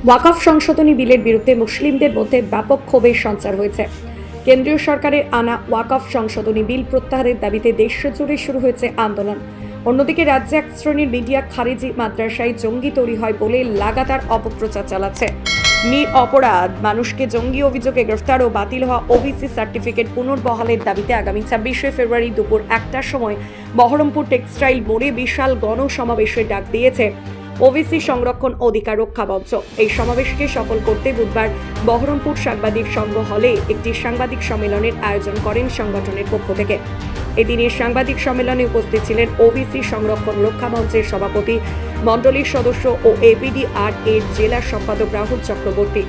ওয়াকফ সংশোধনী বিলের বিরুদ্ধে মুসলিমদের মধ্যে ব্যাপক ক্ষোভের সঞ্চার হয়েছে। কেন্দ্রীয় সরকারের আনা ওয়াকফ সংশোধনী বিল প্রত্যাহারের দাবিতে দেশ জুড়ে শুরু হয়েছে আন্দোলন। অন্যদিকে রাজ্যে এক শ্রেণীর মিডিয়া খারিজি মাদ্রাসায় জঙ্গি তৈরি হয় বলে লাগাতার অপপ্রচার চালাচ্ছে। অপরাধ মানুষকে জঙ্গি অভিযোগে গ্রেফতার ও বাতিল হওয়া ওবিসি সার্টিফিকেট পুনর্বহালের দাবিতে আগামী 26শে ফেব্রুয়ারি দুপুর 1টার সময় বহরমপুর টেক্সটাইল মোড়ে বিশাল গণসমাবেশের ডাক দিয়েছে ওবিসি সংরক্ষণ অধিকার রক্ষা মঞ্চ। এই সমাবেশকে সফল করতে বুধবার বহরমপুর সাংবাদিক সংঘ হলে একটি সাংবাদিক সম্মেলনের আয়োজন করেন সংগঠনের পক্ষ থেকে। এদিনের সাংবাদিক সম্মেলনে উপস্থিত ছিলেন ওবিসি সংরক্ষণ রক্ষা মঞ্চের সভাপতি, মণ্ডলীর সদস্য ও এপিডিআর এর জেলা সম্পাদক রাহুল চক্রবর্তী,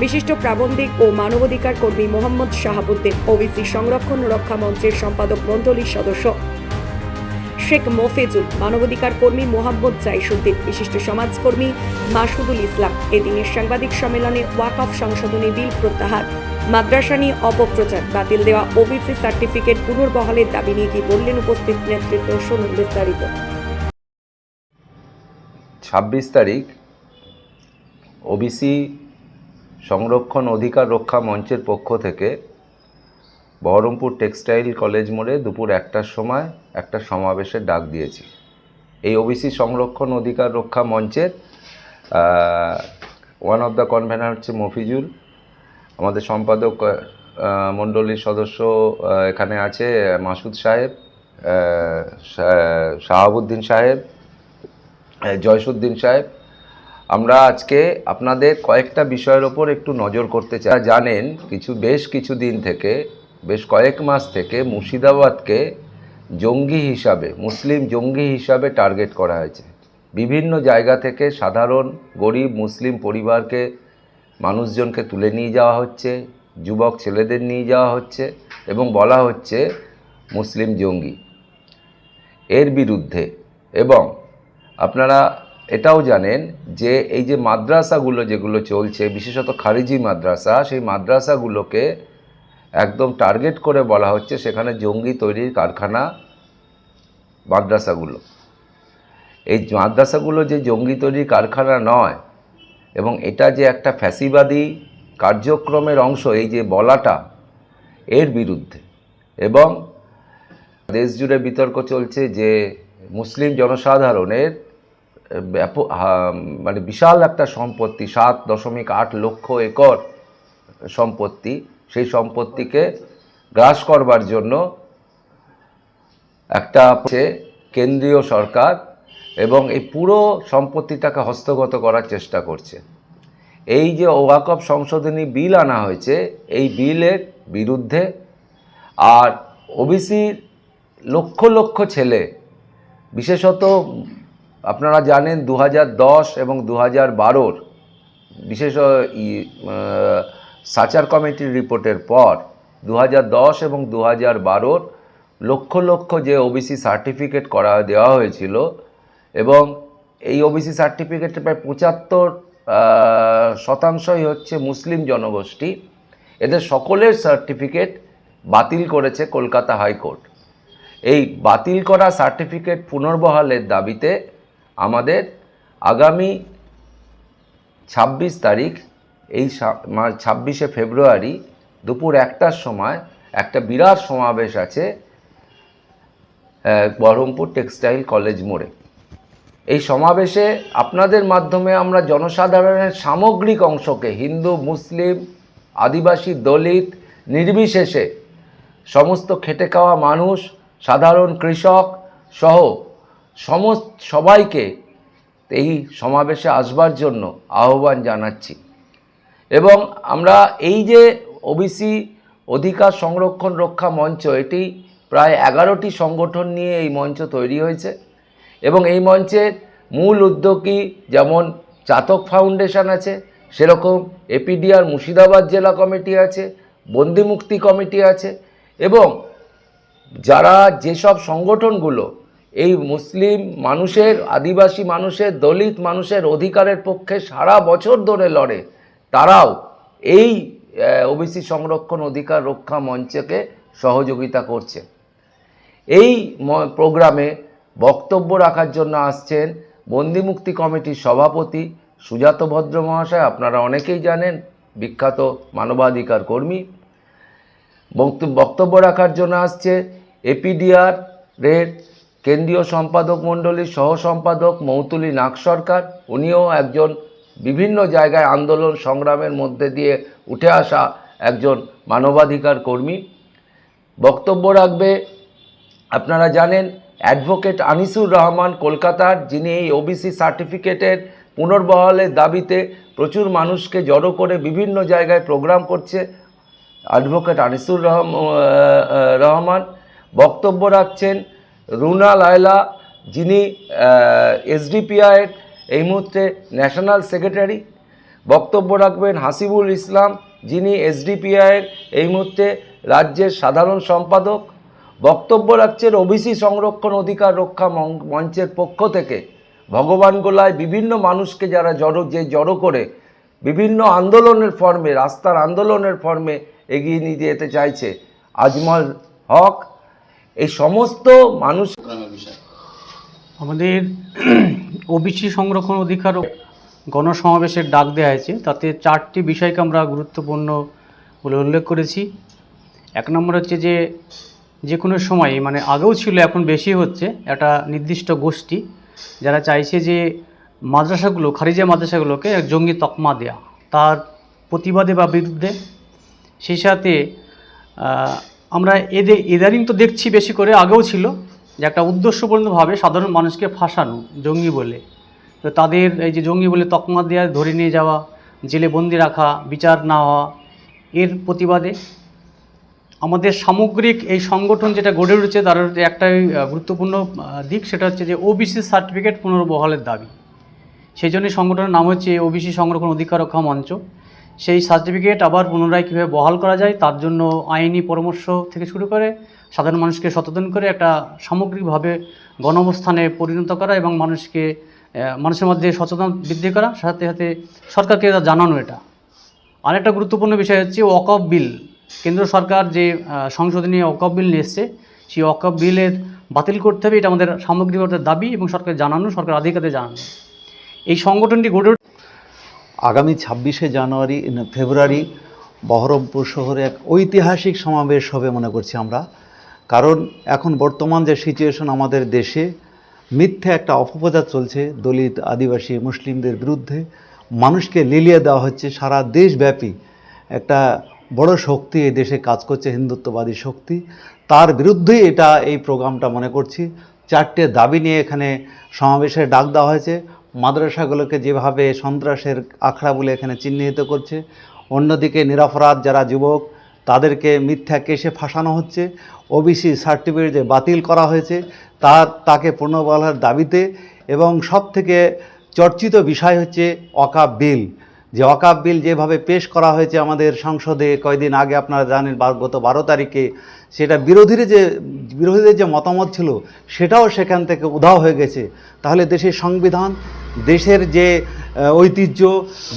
বিশিষ্ট প্রাবন্ধিক ও মানবাধিকার কর্মী মোহাম্মদ শাহাবুদ্দিন, ওবিসি সংরক্ষণ রক্ষা মঞ্চের সম্পাদক মণ্ডলীর সদস্য শেখ মোফেজুল, মানবাধিকার কর্মী মোহাম্মদ জাইসুদ্দিন, বিশিষ্ট সমাজকর্মী মাসুদুল ইসলাম। এদিনের সাংবাদিক সম্মেলনে ওয়াকফ সংশোধনী বিল প্রত্যাহার, মাদ্রাসা নিয়ে অপপ্রচার, বাতিল দেওয়া ওবিসি সার্টিফিকেট পুনর্বহালের দাবি নিয়ে কি বললেন উপস্থিত নেতৃত্ব, শুনুন বিস্তারিত। 26 তারিখ ওবিসি সংরক্ষণ অধিকার রক্ষা মঞ্চের পক্ষ থেকে বহরমপুর টেক্সটাইল কলেজ মোড়ে দুপুর 1টার সময় একটা সমাবেশের ডাক দিয়েছি। এই ওবিসি সংরক্ষণ অধিকার রক্ষা মঞ্চের ওয়ান অফ দ্য কনভেনার হচ্ছে মফিজুল, আমাদের সম্পাদক মণ্ডলীর সদস্য এখানে আছে মাসুদ সাহেব, শাহাবুদ্দিন সাহেব, জয়সুদ্দিন সাহেব। আমরা আজকে আপনাদের কয়েকটা বিষয়ের ওপর একটু নজর করতে চাই। জানেন বেশ কিছুদিন থেকে, বেশ কয়েক মাস থেকে মুর্শিদাবাদকে জঙ্গি হিসাবে, মুসলিম জঙ্গি হিসাবে টার্গেট করা হয়েছে। বিভিন্ন জায়গা থেকে সাধারণ গরিব মুসলিম পরিবারকে, মানুষজনকে তুলে নিয়ে যাওয়া হচ্ছে, যুবক ছেলেদের নিয়ে যাওয়া হচ্ছে এবং বলা হচ্ছে মুসলিম জঙ্গি। এর বিরুদ্ধে, এবং আপনারা এটাও জানেন যে এই যে মাদ্রাসাগুলো যেগুলো চলছে, বিশেষত খারিজি মাদ্রাসা, সেই মাদ্রাসাগুলোকে একদম টার্গেট করে বলা হচ্ছে সেখানে জঙ্গি তৈরির কারখানা মাদ্রাসাগুলো। এই মাদ্রাসাগুলো যে জঙ্গি তৈরির কারখানা নয় এবং এটা যে একটা ফ্যাসিবাদী কার্যক্রমের অংশ, এই যে বলাটা, এর বিরুদ্ধে। এবং দেশ জুড়ে বিতর্ক চলছে যে মুসলিম জনসাধারণের মানে বিশাল একটা সম্পত্তি, 7.8 লক্ষ একর সম্পত্তি, সেই সম্পত্তিকে গ্রাস করবার জন্য একটা কেন্দ্রীয় সরকার এবং এই পুরো সম্পত্তিটাকে হস্তগত করার চেষ্টা করছে। এই যে ওয়াকফ সংশোধনী বিল আনা হয়েছে, এই বিলের বিরুদ্ধে। আর ওবিসির লক্ষ লক্ষ ছেলে, বিশেষত আপনারা জানেন 2010 এবং 2012 বিশেষ সাচার কমিটির রিপোর্টের পর 2010 এবং 2012 লক্ষ লক্ষ যে ওবিসি সার্টিফিকেট দেওয়া হয়েছিল, এবং এই ওবিসি সার্টিফিকেটের প্রায় 75% হচ্ছে মুসলিম জনগোষ্ঠী। এদের সকলের সার্টিফিকেট বাতিল করেছে কলকাতা হাইকোর্ট। এই বাতিল করা সার্টিফিকেট পুনর্বহালের দাবিতে আমাদের আগামী 26 তারিখ, এই 26শে ফেব্রুয়ারি দুপুর 1টার সময় একটা বিরাট সমাবেশ আছে বহরমপুর টেক্সটাইল কলেজ মোড়ে। এই সমাবেশে আপনাদের মাধ্যমে আমরা জনসাধারণের সামগ্রিক অংশকে, হিন্দু, মুসলিম, আদিবাসী, দলিত নির্বিশেষে সমস্ত খেটে খাওয়া মানুষ, সাধারণ কৃষক সহ সবাইকে এই সমাবেশে আসবার জন্য আহ্বান জানাচ্ছি। এবং আমরা এই যে ওবিসি অধিকার সংরক্ষণ রক্ষা মঞ্চ, এটি প্রায় 11টি সংগঠন নিয়ে এই মঞ্চ তৈরি হয়েছে এবং এই মঞ্চের মূল উদ্যোগী যেমন চাতক ফাউন্ডেশন আছে, সেরকম এপিডিআর মুর্শিদাবাদ জেলা কমিটি আছে, বন্দিমুক্তি কমিটি আছে, এবং যারা যেসব সংগঠনগুলো এই মুসলিম মানুষের, আদিবাসী মানুষের, দলিত মানুষের অধিকারের পক্ষে সারা বছর ধরে লড়ে, তারাও এই ওবিসি সংরক্ষণ অধিকার রক্ষা মঞ্চকে সহযোগিতা করছে। এই প্রোগ্রামে বক্তব্য রাখার জন্য আসছেন বন্দিমুক্তি কমিটির সভাপতি সুজাত ভদ্র মহাশয়, আপনারা অনেকেই জানেন, বিখ্যাত মানবাধিকার কর্মী। বক্তব্য রাখার জন্য আসছে এপিডিআর এর কেন্দ্রীয় সম্পাদক মণ্ডলীর সহ সম্পাদক মৌতুলি নাগ সরকার। উনিও একজন বিভিন্ন জায়গায় আন্দোলন সংগ্রামের মধ্যে দিয়ে উঠে আসা একজন মানবাধিকার কর্মী। বক্তব্য রাখবে, আপনারা জানেন, অ্যাডভোকেট আনিসুর রহমান কলকাতার, যিনি এই ওবিসি সার্টিফিকেটের পুনর্বহালের দাবিতে প্রচুর মানুষকে জড়ো করে বিভিন্ন জায়গায় প্রোগ্রাম করছে। অ্যাডভোকেট আনিসুর রহমান। বক্তব্য রাখছেন রুনা লায়লা, যিনি এসডিপিআইয়ের এই মুহূর্তে ন্যাশনাল সেক্রেটারি। বক্তব্য রাখবেন হাসিবুল ইসলাম, যিনি এসডিপিআইয়ের এই মুহূর্তে রাজ্যের সাধারণ সম্পাদক। বক্তব্য রাখছেন ওবিসি সংরক্ষণ অধিকার রক্ষা মঞ্চের পক্ষ থেকে ভগবান গোলায় বিভিন্ন মানুষকে যারা জড়ো করে বিভিন্ন আন্দোলনের ফর্মে, রাস্তার আন্দোলনের ফর্মে এগিয়ে নিয়ে যেতে চাইছে আজমল হক। এই সমস্ত মানুষ আমাদের ওবিসি সংরক্ষণ অধিকার গণসমাবেশের ডাক দেওয়া হয়েছে, তাতে 4টি বিষয়কে আমরা গুরুত্বপূর্ণ বলে উল্লেখ করেছি। 1 নম্বর হচ্ছে যে কোনো সময়, মানে আগেও ছিল, এখন বেশি হচ্ছে, একটা নির্দিষ্ট গোষ্ঠী যারা চাইছে যে মাদ্রাসাগুলো, খারিজা মাদ্রাসাগুলোকে এক জঙ্গি তকমা দেয়া, তার প্রতিবাদে বা বিরুদ্ধে। সেই সাথে আমরা ইদানিং তো দেখছি বেশি করে, আগেও ছিল, যে একটা উদ্দেশ্যপূর্ণভাবে সাধারণ মানুষকে ফাঁসানো জঙ্গি বলে। তো তাদের এই যে জঙ্গি বলে তকমা দেওয়া, ধরে নিয়ে যাওয়া, জেলে বন্দি রাখা, বিচার না হওয়া, এর প্রতিবাদে আমাদের সামগ্রিক এই সংগঠন যেটা গড়ে উঠেছে তার একটাই গুরুত্বপূর্ণ দিক, সেটা হচ্ছে যে ওবিসি সার্টিফিকেট পুনর্বহালের দাবি। সেই জন্যই সংগঠনের নাম হচ্ছে ওবিসি সংরক্ষণ অধিকার রক্ষা মঞ্চ। সেই সার্টিফিকেট আবার পুনরায় কীভাবে বহাল করা যায় তার জন্য আইনি পরামর্শ থেকে শুরু করে সাধারণ মানুষকে সচেতন করে একটা সামগ্রিকভাবে গণঅবস্থানে পরিণত করা এবং মানুষের মধ্যে সচেতন বৃদ্ধি করা, সাথে সাথে সরকারকে জানানো। এটা আরেকটা গুরুত্বপূর্ণ বিষয় হচ্ছে ওয়াকফ বিল। কেন্দ্র সরকার যে সংশোধনী ওয়াকফ বিল নিয়ে এসছে, সেই ওয়াকফ বিলের বাতিল করতে হবে, এটা আমাদের সামগ্রিকভাবে দাবি এবং সরকার জানানো, সরকার আধিকারিকদের জানানো। এই সংগঠনটি গড়ে আগামী 26শে ফেব্রুয়ারি বহরমপুর শহরে এক ঐতিহাসিক সমাবেশ হবে মনে করছি আমরা। কারণ এখন বর্তমান যে সিচুয়েশন আমাদের দেশে, মিথ্যে একটা অপপ্রচার চলছে দলিত, আদিবাসী, মুসলিমদের বিরুদ্ধে, মানুষকে লেলিয়ে দেওয়া হচ্ছে। সারা দেশব্যাপী একটা বড় শক্তি এই দেশে কাজ করছে, হিন্দুত্ববাদী শক্তি, তার বিরুদ্ধেই এই প্রোগ্রামটা মনে করছি। 4টে দাবি নিয়ে এখানে সমাবেশের ডাক দেওয়া হয়েছে। মাদ্রাসাগুলোকে যেভাবে সন্ত্রাসের আখড়া বলে এখানে চিহ্নিত করছে, অন্যদিকে নিরপরাধ যারা যুবক তাদেরকে মিথ্যা কেসে ফাঁসানো হচ্ছে, ওবিসি সার্টিফিকেট যে বাতিল করা হয়েছে তাকে পুনর্বহালের দাবিতে, এবং সবথেকে চর্চিত বিষয় হচ্ছে ওয়াকফ বিল। যে ওয়াকফ বিল যেভাবে পেশ করা হয়েছে আমাদের সংসদে কয়েকদিন আগে, আপনারা জানেন গত 12 তারিখে, সেটা বিরোধীদের যে মতামত ছিল সেটাও সেখান থেকে উধাও হয়ে গেছে। তাহলে দেশের সংবিধান, দেশের যে ঐতিহ্য,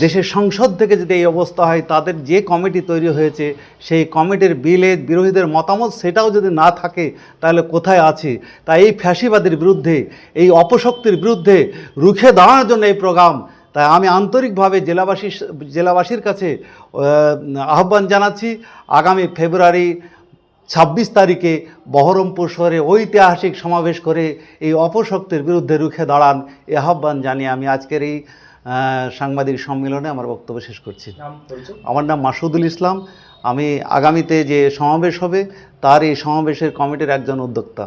দেশের সংসদ থেকে যদি এই অবস্থা হয়, তাদের যে কমিটি তৈরি হয়েছে সেই কমিটির বিরোধীদের মতামত সেটাও যদি না থাকে তাহলে কোথায় আছে? তাই এই ফ্যাসিবাদের বিরুদ্ধে, এই অপশক্তির বিরুদ্ধে রুখে দাঁড়ানোর জন্য এই প্রোগ্রাম। তাই আমি আন্তরিকভাবে জেলাবাসীর কাছে আহ্বান জানাচ্ছি, আগামী ফেব্রুয়ারি 26 তারিখে বহরমপুর শহরে ঐতিহাসিক সমাবেশ করে এই অপশক্তির বিরুদ্ধে রুখে দাঁড়ান, এই আহ্বান জানিয়ে আমি আজকের এই সাংবাদিক সম্মেলনে আমার বক্তব্য শেষ করছি। আমার নাম মাসুদুল ইসলাম। আমি আগামীতে যে সমাবেশ হবে তার এই সমাবেশের কমিটির একজন উদ্যোক্তা।